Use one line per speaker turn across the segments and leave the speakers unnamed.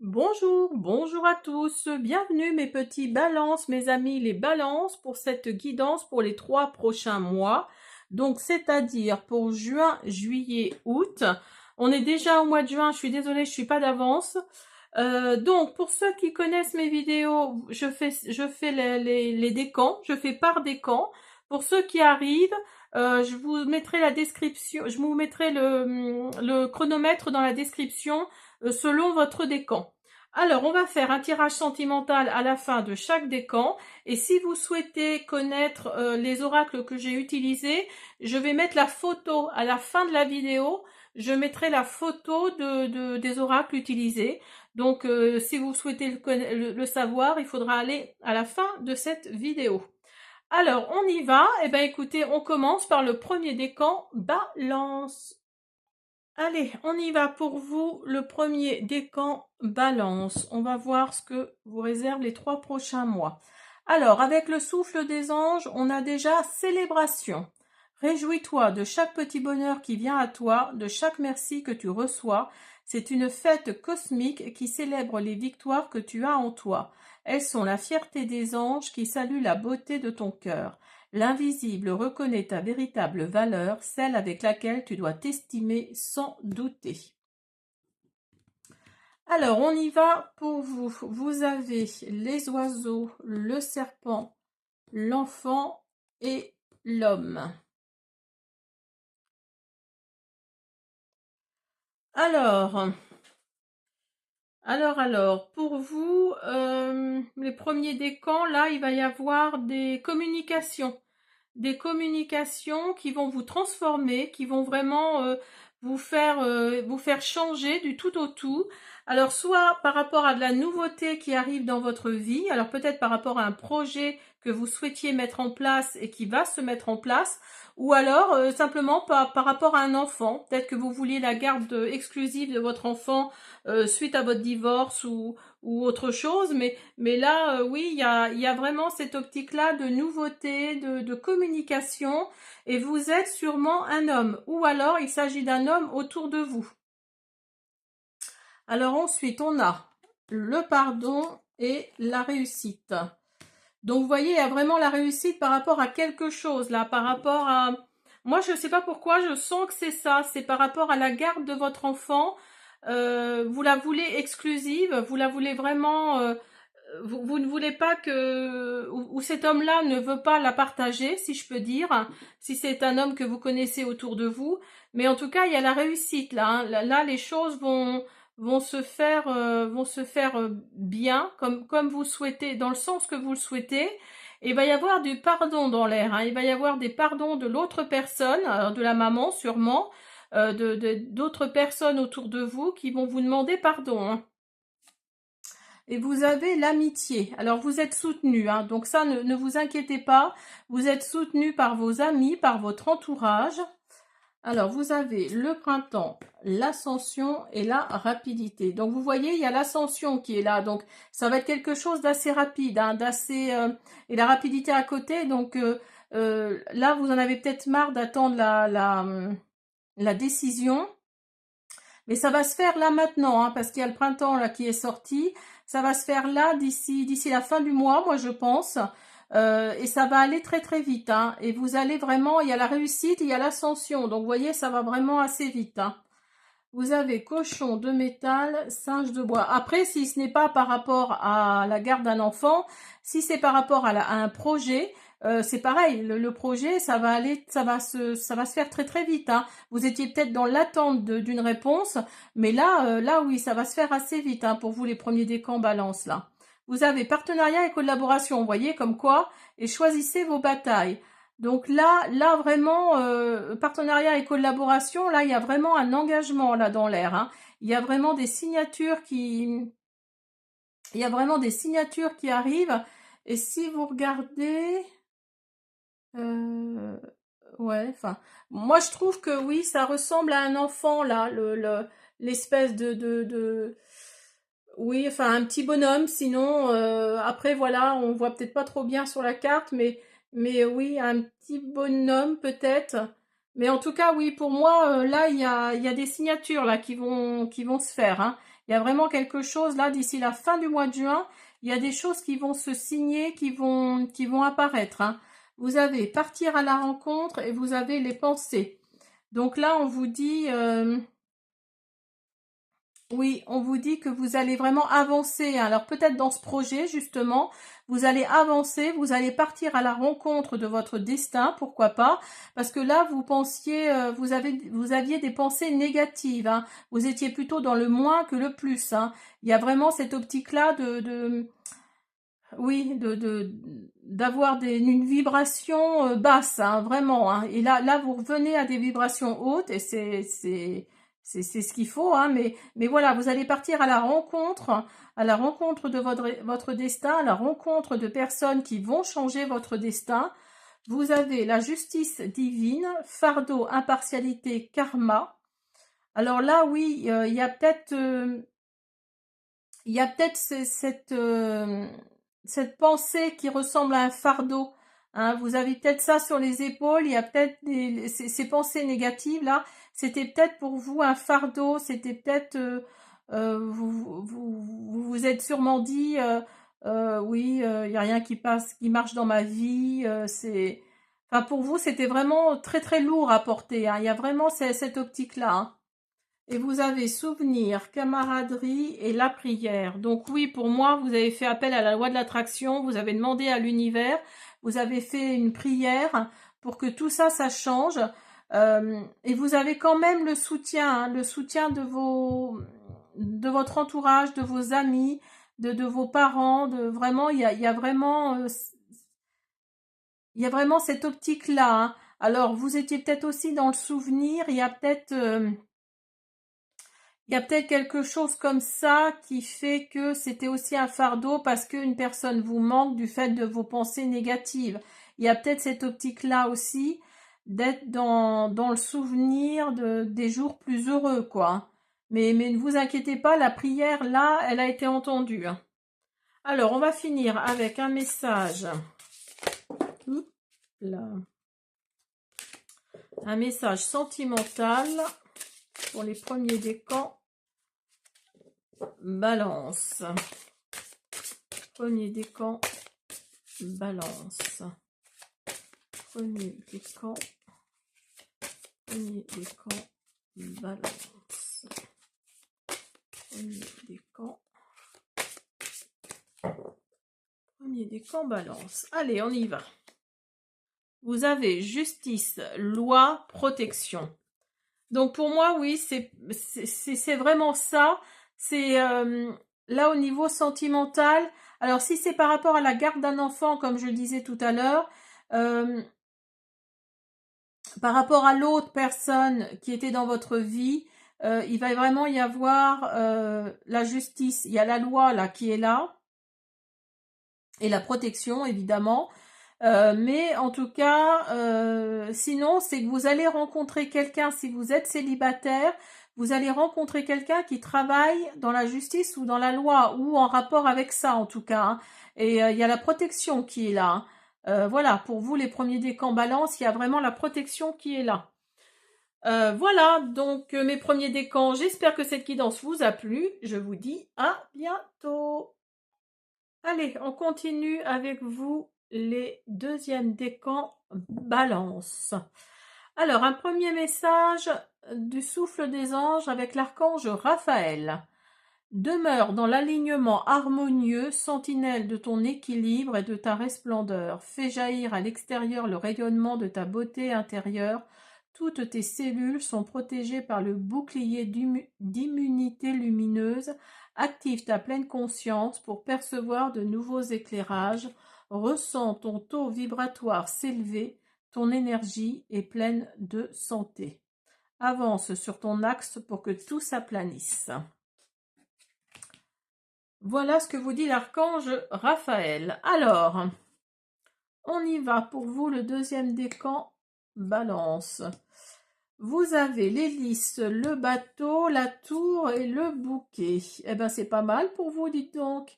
Bonjour, bonjour à tous, bienvenue mes petits balances, mes amis les balances pour cette guidance pour les 3 prochains mois, donc c'est-à-dire pour juin, juillet, août. On est déjà au mois de juin, je suis désolée, je suis pas d'avance. Donc pour ceux qui connaissent mes vidéos, je fais les décans, je fais par décan. Pour ceux qui arrivent, je vous mettrai la description, je vous mettrai le chronomètre dans la description selon votre décan. Alors, on va faire un tirage sentimental à la fin de chaque décan. Et si vous souhaitez connaître les oracles que j'ai utilisés, je vais mettre la photo à la fin de la vidéo. Je mettrai la photo des oracles utilisés. Donc, si vous souhaitez le savoir, il faudra aller à la fin de cette vidéo. Alors, on y va. Eh bien, écoutez, on commence par le premier décan, Balance. Allez, on y va pour vous, le premier décan Balance. On va voir ce que vous réservent les 3 prochains mois. Alors, avec le souffle des anges, on a déjà célébration. Réjouis-toi de chaque petit bonheur qui vient à toi, de chaque merci que tu reçois. C'est une fête cosmique qui célèbre les victoires que tu as en toi. Elles sont la fierté des anges qui saluent la beauté de ton cœur. L'invisible reconnaît ta véritable valeur, celle avec laquelle tu dois t'estimer sans douter. Alors, on y va pour vous. Vous avez les oiseaux, le serpent, l'enfant et l'homme. Alors, pour vous, les premiers décans, là, il va y avoir des communications. Des communications qui vont vous transformer, qui vont vraiment vous faire changer du tout au tout. Alors, soit par rapport à de la nouveauté qui arrive dans votre vie, alors peut-être par rapport à un projet que vous souhaitiez mettre en place et qui va se mettre en place, ou alors simplement par rapport à un enfant. Peut-être que vous vouliez la garde exclusive de votre enfant suite à votre divorce ou autre chose, mais là, oui, il y a vraiment cette optique-là de nouveauté, de communication, et vous êtes sûrement un homme, ou alors il s'agit d'un homme autour de vous. Alors ensuite, on a le pardon et la réussite. Donc vous voyez, il y a vraiment la réussite par rapport à quelque chose, là, par rapport à... Moi, je ne sais pas pourquoi, je sens que c'est ça, c'est par rapport à la garde de votre enfant. Vous la voulez exclusive, vous la voulez vraiment... vous ne voulez pas que... ou cet homme-là ne veut pas la partager, si je peux dire, si c'est un homme que vous connaissez autour de vous. Mais en tout cas, il y a la réussite, là. Hein. Là, les choses vont se faire bien, comme vous souhaitez, dans le sens que vous le souhaitez. Et il va y avoir du pardon dans l'air. Hein. Il va y avoir des pardons de l'autre personne, de la maman sûrement, d'autres personnes autour de vous qui vont vous demander pardon. Hein. Et vous avez l'amitié. Alors vous êtes soutenu, hein, donc ça ne vous inquiétez pas. Vous êtes soutenu par vos amis, par votre entourage. Alors vous avez le printemps, l'ascension et la rapidité. Donc vous voyez, il y a l'ascension qui est là. Donc ça va être quelque chose d'assez rapide, hein, d'assez et la rapidité à côté. Donc là vous en avez peut-être marre d'attendre la décision. Mais ça va se faire là maintenant, hein, parce qu'il y a le printemps là qui est sorti. Ça va se faire là d'ici la fin du mois, moi je pense. Et ça va aller très très vite. Hein. Et vous allez vraiment, il y a la réussite, il y a l'ascension. Donc vous voyez, ça va vraiment assez vite. Hein. Vous avez cochon de métal, singe de bois. Après, si ce n'est pas par rapport à la garde d'un enfant, si c'est par rapport à un projet, c'est pareil. Le projet, ça va aller, ça va se faire très très vite. Hein. Vous étiez peut-être dans l'attente d'une réponse, mais là, oui, ça va se faire assez vite. Hein, pour vous, les premiers décans balance là. Vous avez partenariat et collaboration. Vous voyez comme quoi, et choisissez vos batailles. Donc là vraiment, partenariat et collaboration, là il y a vraiment un engagement là dans l'air. Hein. Il y a vraiment des signatures qui arrivent. Et si vous regardez, euh, ouais, enfin, moi je trouve que oui, ça ressemble à un enfant là, l'espèce oui, enfin un petit bonhomme. Sinon, après voilà, on voit peut-être pas trop bien sur la carte, mais oui, un petit bonhomme peut-être. Mais en tout cas, oui, pour moi, là, il y a des signatures là qui vont se faire. Hein. Il y a vraiment quelque chose là d'ici la fin du mois de juin. Il y a des choses qui vont se signer, qui vont apparaître, hein. Vous avez partir à la rencontre et vous avez les pensées. Donc là, on vous dit, oui, on vous dit que vous allez vraiment avancer. Alors peut-être dans ce projet, justement, vous allez avancer, vous allez partir à la rencontre de votre destin, pourquoi pas, parce que là, vous pensiez, vous aviez des pensées négatives, hein. Vous étiez plutôt dans le moins que le plus, hein. Il y a vraiment cette optique-là oui, d'avoir une vibration basse, hein, vraiment, hein. Et là, vous revenez à des vibrations hautes et c'est ce qu'il faut, hein. Mais voilà, vous allez partir à la rencontre de votre destin, à la rencontre de personnes qui vont changer votre destin. Vous avez la justice divine, fardeau, impartialité, karma. Alors là, oui, il y a peut-être cette pensée qui ressemble à un fardeau, hein. Vous avez peut-être ça sur les épaules. Il y a peut-être ces pensées négatives là. C'était peut-être pour vous un fardeau. C'était peut-être vous êtes sûrement dit oui, il y a rien qui passe, qui marche dans ma vie. Enfin pour vous c'était vraiment très très lourd à porter, hein. Il y a vraiment cette optique là, hein. Et vous avez souvenir, camaraderie et la prière. Donc oui, pour moi, vous avez fait appel à la loi de l'attraction, vous avez demandé à l'univers, vous avez fait une prière pour que tout ça, ça change. Et vous avez quand même hein, le soutien de votre entourage, de vos amis, de vos parents, vraiment, il y a vraiment cette optique-là, hein. Alors, vous étiez peut-être aussi dans le souvenir, il y a peut-être quelque chose comme ça qui fait que c'était aussi un fardeau parce qu'une personne vous manque du fait de vos pensées négatives. Il y a peut-être cette optique-là aussi d'être dans le souvenir des jours plus heureux, quoi. Mais ne vous inquiétez pas, la prière, là, elle a été entendue. Alors, on va finir avec un message. Là. Un message sentimental pour les premiers décans. Balance. Premier décan, balance. Premier décan, balance. Premier décan, balance. Allez, on y va. Vous avez justice, loi, protection. Donc pour moi, oui, c'est vraiment ça. C'est là au niveau sentimental. Alors si c'est par rapport à la garde d'un enfant, comme je le disais tout à l'heure, par rapport à l'autre personne qui était dans votre vie, il va vraiment y avoir la justice. Il y a la loi là qui est là et la protection évidemment. Mais en tout cas, sinon, c'est que vous allez rencontrer quelqu'un, si vous êtes célibataire, vous allez rencontrer quelqu'un qui travaille dans la justice ou dans la loi, ou en rapport avec ça en tout cas, hein. Et il y a la protection qui est là, hein. Voilà, pour vous, les premiers décans balance, il y a vraiment la protection qui est là. Voilà, donc mes premiers décans, j'espère que cette guidance vous a plu. Je vous dis à bientôt. Allez, on continue avec vous les deuxièmes décans balance. Alors, un premier message du souffle des anges avec l'archange Raphaël. Demeure dans l'alignement harmonieux, sentinelle de ton équilibre et de ta resplendeur. Fais jaillir à l'extérieur le rayonnement de ta beauté intérieure. Toutes tes cellules sont protégées par le bouclier d'immunité lumineuse. Active ta pleine conscience pour percevoir de nouveaux éclairages. Ressens ton taux vibratoire s'élever. Ton énergie est pleine de santé. Avance sur ton axe pour que tout s'aplanisse. Voilà ce que vous dit l'archange Raphaël. Alors, on y va pour vous, le deuxième décan balance. Vous avez l'hélice, le bateau, la tour et le bouquet. Eh ben, c'est pas mal pour vous, dites donc.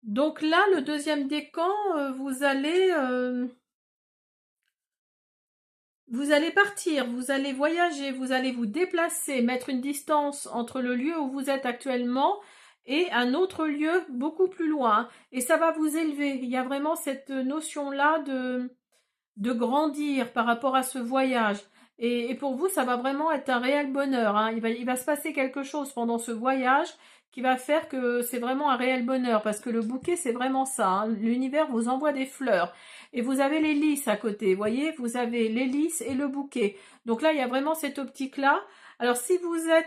Donc là, le deuxième décan, vous allez vous allez partir, vous allez voyager, vous allez vous déplacer, mettre une distance entre le lieu où vous êtes actuellement et un autre lieu beaucoup plus loin. Et ça va vous élever. Il y a vraiment cette notion-là de grandir par rapport à ce voyage. Et pour vous, ça va vraiment être un réel bonheur, hein. Il va se passer quelque chose pendant ce voyage qui va faire que c'est vraiment un réel bonheur, parce que le bouquet, c'est vraiment ça, hein. L'univers vous envoie des fleurs. Et vous avez les lys à côté, vous voyez, vous avez les lys et le bouquet. Donc là, il y a vraiment cette optique-là. Alors si vous êtes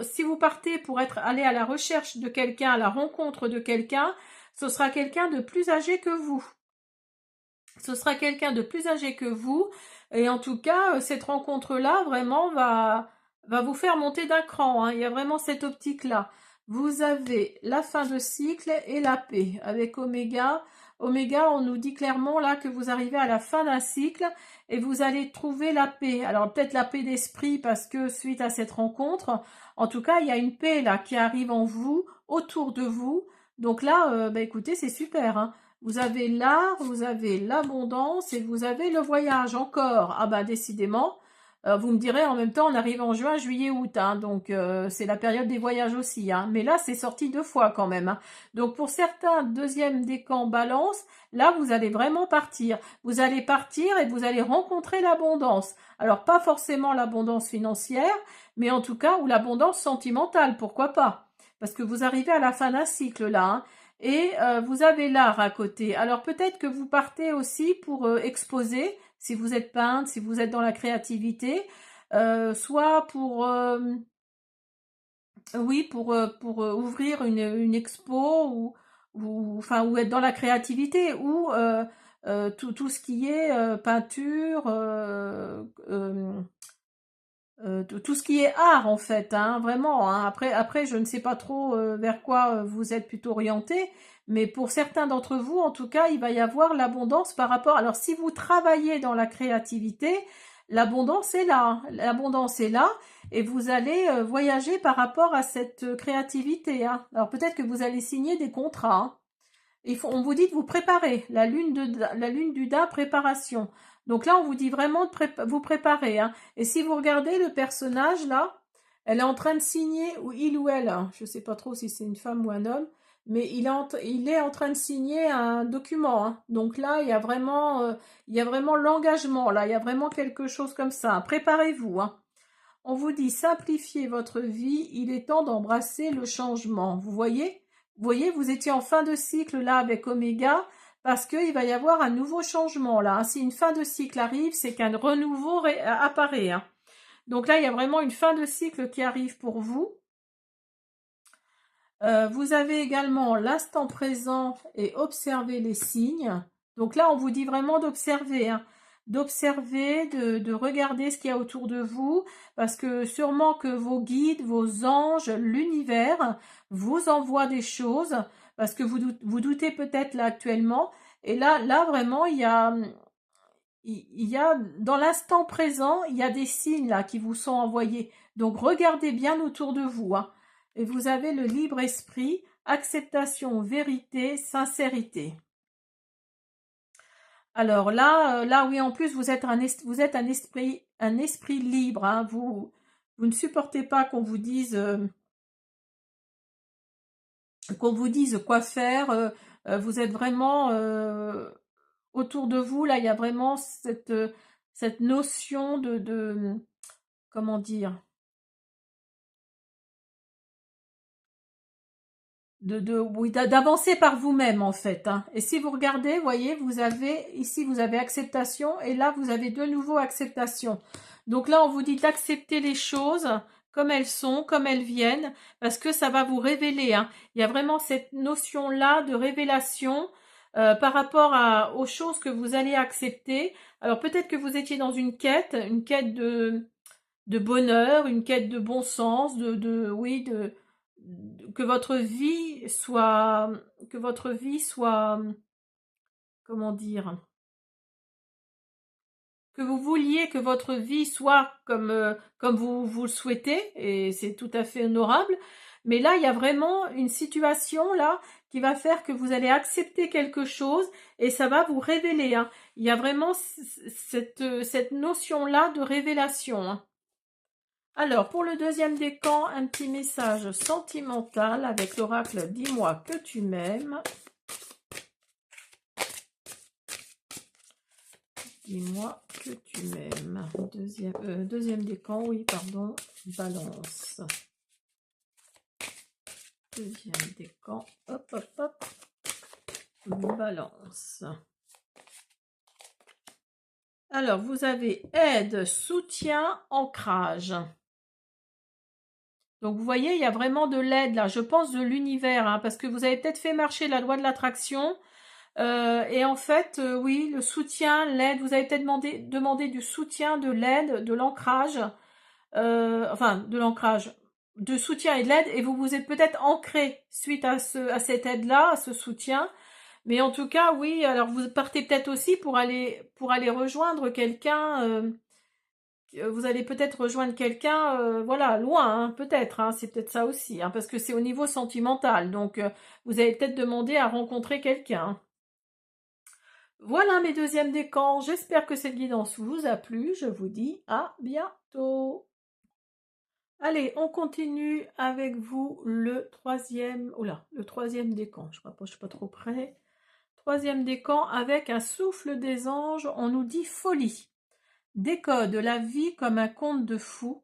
si vous partez pour aller à la recherche de quelqu'un, à la rencontre de quelqu'un, ce sera quelqu'un de plus âgé que vous. Ce sera quelqu'un de plus âgé que vous. Et en tout cas, cette rencontre-là, vraiment, va vous faire monter d'un cran, hein. Il y a vraiment cette optique-là. Vous avez la fin de cycle et la paix. Avec Oméga, Oméga, on nous dit clairement là que vous arrivez à la fin d'un cycle et vous allez trouver la paix. Alors peut-être la paix d'esprit parce que suite à cette rencontre, en tout cas, il y a une paix là qui arrive en vous, autour de vous. Donc là, bah, écoutez, c'est super, hein. Vous avez l'art, vous avez l'abondance et vous avez le voyage encore. Ah bah décidément, vous me direz en même temps, on arrive en juin, juillet, août, hein, donc c'est la période des voyages aussi, hein. Mais là, c'est sorti 2 fois quand même, hein. Donc pour certains, deuxième décan balance, là, vous allez vraiment partir. Vous allez partir et vous allez rencontrer l'abondance. Alors pas forcément l'abondance financière, mais en tout cas, ou l'abondance sentimentale, pourquoi pas? Parce que vous arrivez à la fin d'un cycle là, hein. Et vous avez l'art à côté. Alors peut-être que vous partez aussi pour exposer, si vous êtes peintre, si vous êtes dans la créativité, soit pour, oui, pour ouvrir une expo enfin, ou être dans la créativité, ou tout ce qui est peinture, tout ce qui est art en fait, hein, vraiment, hein. Après, je ne sais pas trop vers quoi vous êtes plutôt orienté, mais pour certains d'entre vous, en tout cas, il va y avoir l'abondance par rapport. Alors, si vous travaillez dans la créativité, l'abondance est là, hein. L'abondance est là, et vous allez voyager par rapport à cette créativité, hein. Alors, peut-être que vous allez signer des contrats, hein. On vous dit de vous préparer, la lune du Da, préparation. Donc là, on vous dit vraiment de vous préparer, hein. Et si vous regardez le personnage là, elle est en train de signer, ou il ou elle, hein, je ne sais pas trop si c'est une femme ou un homme, mais il est en train de signer un document, hein. Donc là, il y a vraiment l'engagement, là, il y a vraiment quelque chose comme ça, hein. Préparez-vous, hein. On vous dit simplifiez votre vie, il est temps d'embrasser le changement. Vous voyez, vous étiez en fin de cycle là avec Oméga, parce qu'il va y avoir un nouveau changement là, hein. Si une fin de cycle arrive, c'est qu'un renouveau apparaît, hein. Donc là, il y a vraiment une fin de cycle qui arrive pour vous. Vous avez également l'instant présent et observer les signes. Donc là, on vous dit vraiment d'observer, hein. D'observer, de regarder ce qu'il y a autour de vous, parce que sûrement que vos guides, vos anges, l'univers vous envoient des choses, parce que vous doutez peut-être là actuellement. Et là vraiment, il y a dans l'instant présent, il y a des signes là qui vous sont envoyés. Donc regardez bien autour de vous, hein. Et vous avez le libre esprit, acceptation, vérité, sincérité. Alors là, là oui, en plus vous êtes un esprit libre, hein. Vous ne supportez pas qu'on vous dise quoi faire. Vous êtes vraiment autour de vous. Là, il y a vraiment cette notion comment dire, oui, d'avancer par vous-même en fait, hein. Et si vous regardez, voyez, vous avez acceptation, et là vous avez de nouveau acceptation. Donc là, on vous dit d'accepter les choses comme elles sont, comme elles viennent, parce que ça va vous révéler, hein. Il y a vraiment cette notion-là de révélation par rapport aux choses que vous allez accepter. Alors peut-être que vous étiez dans une quête de bonheur, une quête de bon sens, oui, que votre vie soit, comment dire, que vous vouliez que votre vie soit comme vous le souhaitez, et c'est tout à fait honorable. Mais là, il y a vraiment une situation là qui va faire que vous allez accepter quelque chose et ça va vous révéler, hein. Il y a vraiment cette notion-là de révélation, hein. Alors, pour le deuxième décan, un petit message sentimental avec l'oracle « Dis-moi que tu m'aimes ». Dis-moi que tu m'aimes. Deuxième décan, oui, pardon, Balance. Deuxième décan, hop, hop, hop, Balance. Alors, vous avez aide, soutien, ancrage. Donc, vous voyez, il y a vraiment de l'aide là, je pense de l'univers, hein, parce que vous avez peut-être fait marcher la loi de l'attraction. Et en fait, oui, le soutien, l'aide, vous avez peut-être demandé du soutien, de l'aide, de l'ancrage, enfin, de l'ancrage, de soutien et de l'aide, et vous vous êtes peut-être ancré suite à cette aide-là, à ce soutien. Mais en tout cas, oui, alors vous partez peut-être aussi pour aller rejoindre quelqu'un, vous allez peut-être rejoindre quelqu'un, voilà, loin, hein, peut-être, hein, c'est peut-être ça aussi, hein, parce que c'est au niveau sentimental, donc vous avez peut-être demandé à rencontrer quelqu'un. Voilà mes deuxièmes décans, j'espère que cette guidance vous a plu, je vous dis à bientôt. Allez, on continue avec vous le troisième, le troisième décan, je ne m'approche pas trop près. Troisième décan avec un souffle des anges, on nous dit folie. Décode la vie comme un conte de fou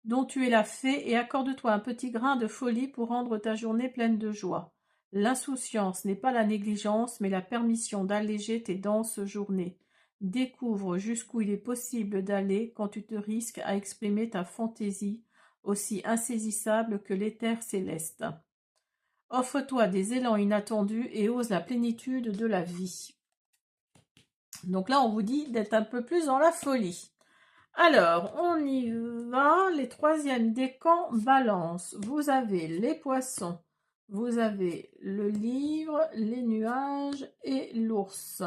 dont tu es la fée et accorde-toi un petit grain de folie pour rendre ta journée pleine de joie. L'insouciance n'est pas la négligence, mais la permission d'alléger tes denses journées. Découvre jusqu'où il est possible d'aller quand tu te risques à exprimer ta fantaisie, aussi insaisissable que l'éther céleste. Offre-toi des élans inattendus et ose la plénitude de la vie. Donc là, on vous dit d'être un peu plus dans la folie. Alors, on y va. Les troisièmes décans Balance. Vous avez les poissons, vous avez le livre, les nuages et l'ours.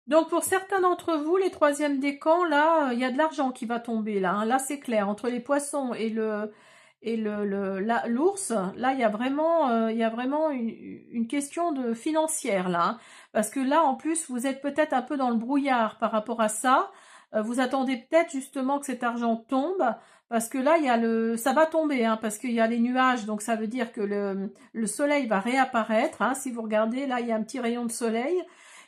Donc, pour certains d'entre vous, les troisièmes décans, là, il y a de l'argent qui va tomber, là. Hein. Là, c'est clair. Entre les poissons et l'ours, là, il y a vraiment une question de financière, là. Hein. Parce que là, en plus, vous êtes peut-être un peu dans le brouillard par rapport à ça. Vous attendez peut-être justement que cet argent tombe. Parce que là, ça va tomber, hein, parce qu'il y a les nuages, donc ça veut dire que le soleil va réapparaître. Hein. Si vous regardez, là, il y a un petit rayon de soleil.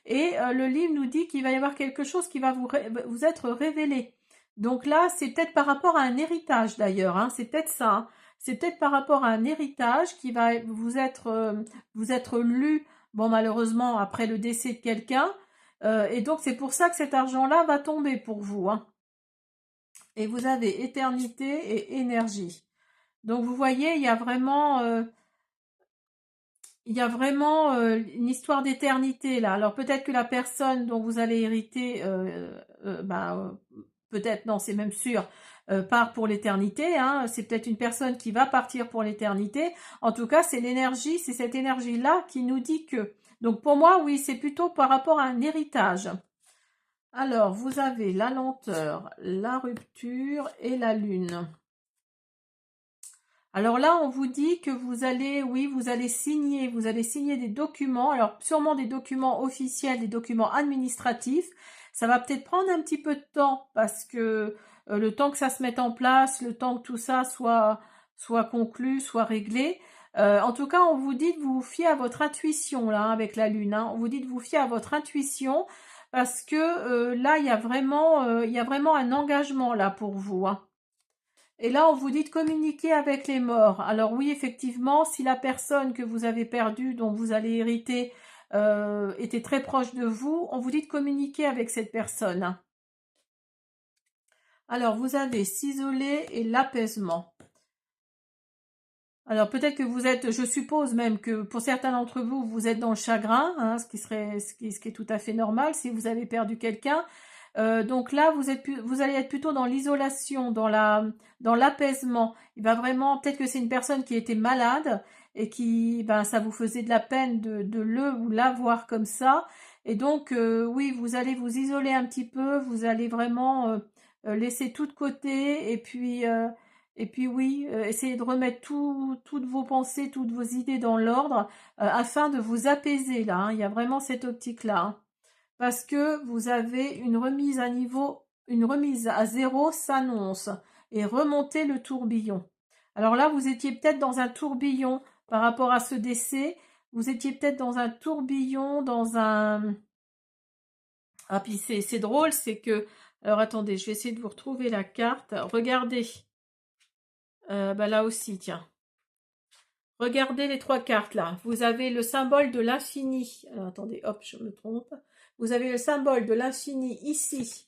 Et le livre nous dit qu'il va y avoir quelque chose qui va vous être révélé. Donc là, c'est peut-être par rapport à un héritage d'ailleurs, hein, c'est peut-être ça. Hein. C'est peut-être par rapport à un héritage qui va vous être lu, bon malheureusement, après le décès de quelqu'un. Et donc c'est pour ça que cet argent-là va tomber pour vous. Hein. Et vous avez éternité et énergie. Donc vous voyez, il y a vraiment une histoire d'éternité là. Alors peut-être que la personne dont vous allez hériter, peut-être, non, c'est même sûr, part pour l'éternité. Hein. C'est peut-être une personne qui va partir pour l'éternité. En tout cas, c'est l'énergie, c'est cette énergie-là qui nous dit que. Donc pour moi, oui, c'est plutôt par rapport à un héritage. Alors, vous avez la lenteur, la rupture et la lune. Alors là, on vous dit que vous allez signer des documents, alors sûrement des documents officiels, des documents administratifs. Ça va peut-être prendre un petit peu de temps parce que le temps que ça se mette en place, le temps que tout ça soit conclu, soit réglé. En tout cas, on vous dit de vous fier à votre intuition là avec la lune. Hein. On vous dit de vous fier à votre intuition parce que là, il y a vraiment un engagement là pour vous. Hein. Et là, on vous dit de communiquer avec les morts. Alors oui, effectivement, si la personne que vous avez perdue, dont vous allez hériter, était très proche de vous, on vous dit de communiquer avec cette personne. Alors, vous avez s'isoler et l'apaisement. Alors, peut-être que vous êtes, je suppose même que pour certains d'entre vous, vous êtes dans le chagrin, hein, ce qui est tout à fait normal si vous avez perdu quelqu'un. Donc là, vous allez être plutôt dans l'isolation, dans l'apaisement. Il va vraiment, peut-être que c'est une personne qui était malade et qui, ça vous faisait de la peine de le ou la voir comme ça. Et donc, oui, vous allez vous isoler un petit peu, vous allez vraiment laisser tout de côté Et puis oui, essayez de remettre toutes vos pensées, toutes vos idées dans l'ordre afin de vous apaiser là, hein. Il y a vraiment cette optique-là, hein. Parce que vous avez une remise à niveau, une remise à zéro s'annonce et remontez le tourbillon. Alors là, vous étiez peut-être dans un tourbillon par rapport à ce décès. Vous étiez peut-être dans un tourbillon, dans un... Ah, puis c'est drôle, c'est que... Alors attendez, je vais essayer de vous retrouver la carte. Regardez. Bah là aussi, tiens. Regardez les trois cartes là. Vous avez le symbole de l'infini. Alors attendez, hop, je me trompe. Vous avez le symbole de l'infini ici,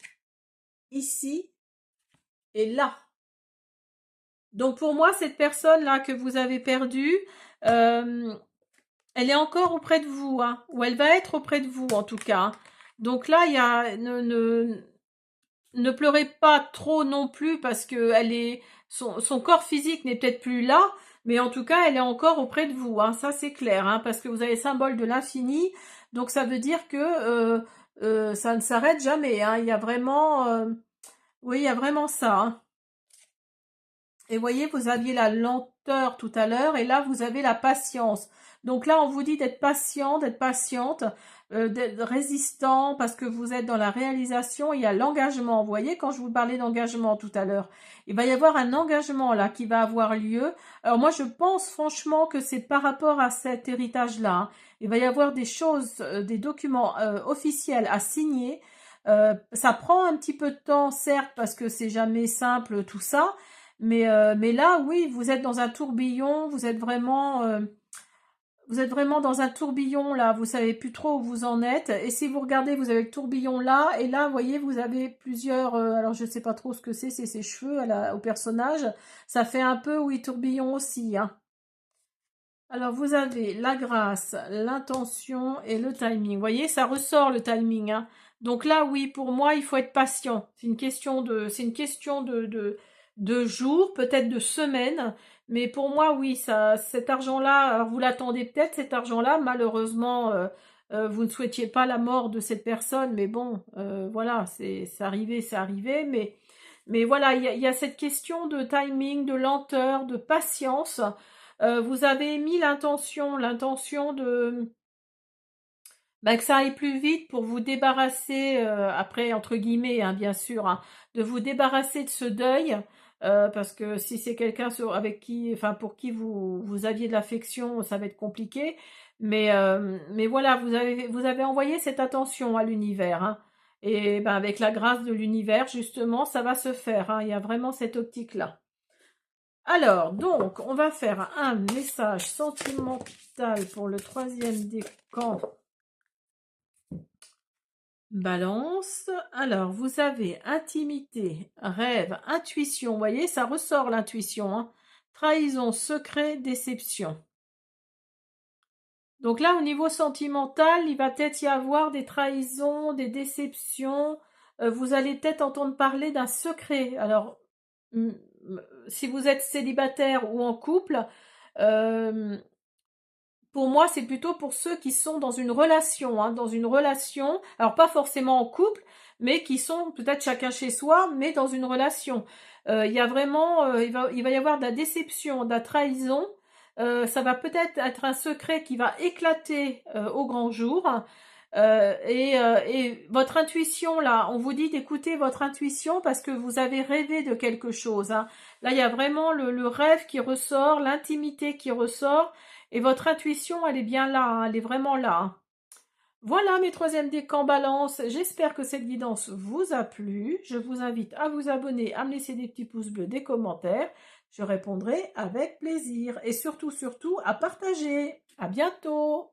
ici et là. Donc pour moi, cette personne-là que vous avez perdue, elle est encore auprès de vous, hein, ou elle va être auprès de vous en tout cas, hein. Donc là, il y a ne pleurez pas trop non plus parce que elle est son corps physique n'est peut-être plus là, mais en tout cas, elle est encore auprès de vous, hein, ça c'est clair, hein, parce que vous avez le symbole de l'infini, donc ça veut dire que ça ne s'arrête jamais, hein. Il y a vraiment, oui, il y a vraiment ça, hein. Et voyez, vous aviez la lenteur tout à l'heure, et là, vous avez la patience. Donc là, on vous dit d'être patient, d'être patiente, d'être résistant, parce que vous êtes dans la réalisation, il y a l'engagement. Vous voyez, quand je vous parlais d'engagement tout à l'heure, il va y avoir un engagement là qui va avoir lieu. Alors moi, je pense franchement que c'est par rapport à cet héritage-là, hein. Il va y avoir des choses, des documents officiels à signer. Ça prend un petit peu de temps, certes, parce que c'est jamais simple tout ça, mais là, oui, vous êtes dans un tourbillon, vous êtes vraiment dans un tourbillon là, vous savez plus trop où vous en êtes. Et si vous regardez, vous avez le tourbillon là, et là, vous voyez, vous avez plusieurs. Alors, je ne sais pas trop ce que c'est ses cheveux au personnage. Ça fait un peu, oui, tourbillon aussi, hein. Alors, vous avez la grâce, l'intention et le timing. Vous voyez, ça ressort le timing, hein. Donc là, oui, pour moi, il faut être patient. C'est une question de jours, peut-être de semaines. Mais pour moi, oui, ça, cet argent-là, alors vous l'attendez peut-être, cet argent-là. Malheureusement, vous ne souhaitiez pas la mort de cette personne. Mais bon, voilà, c'est arrivé, c'est arrivé. Mais voilà, il y a cette question de timing, de lenteur, de patience. Vous avez mis l'intention de que ça aille plus vite pour vous débarrasser, après entre guillemets, hein, bien sûr, hein, de vous débarrasser de ce deuil, parce que si c'est quelqu'un avec qui, enfin pour qui vous aviez de l'affection, ça va être compliqué. Mais voilà, vous avez envoyé cette attention à l'univers, hein, et ben avec la grâce de l'univers, justement, ça va se faire, hein, il y a vraiment cette optique-là. Alors, donc, on va faire un message sentimental pour le troisième décan Balance. Alors, vous avez intimité, rêve, intuition. Vous voyez, ça ressort l'intuition, hein. Trahison, secret, déception. Donc là, au niveau sentimental, il va peut-être y avoir des trahisons, des déceptions. Vous allez peut-être entendre parler d'un secret. Alors, si vous êtes célibataire ou en couple, euh, pour moi, c'est plutôt pour ceux qui sont dans une relation, hein, dans une relation, alors pas forcément en couple, mais qui sont peut-être chacun chez soi, mais dans une relation. Il y a vraiment, il va y avoir de la déception, de la trahison. Ça va peut-être être un secret qui va éclater au grand jour. Et votre intuition, là, on vous dit d'écouter votre intuition parce que vous avez rêvé de quelque chose, hein. Là, il y a vraiment le rêve qui ressort, l'intimité qui ressort, et votre intuition, elle est bien là, hein, elle est vraiment là, hein. Voilà mes troisièmes décans balance. J'espère que cette guidance vous a plu. Je vous invite à vous abonner, à me laisser des petits pouces bleus, des commentaires. Je répondrai avec plaisir. Et surtout, surtout, à partager. À bientôt.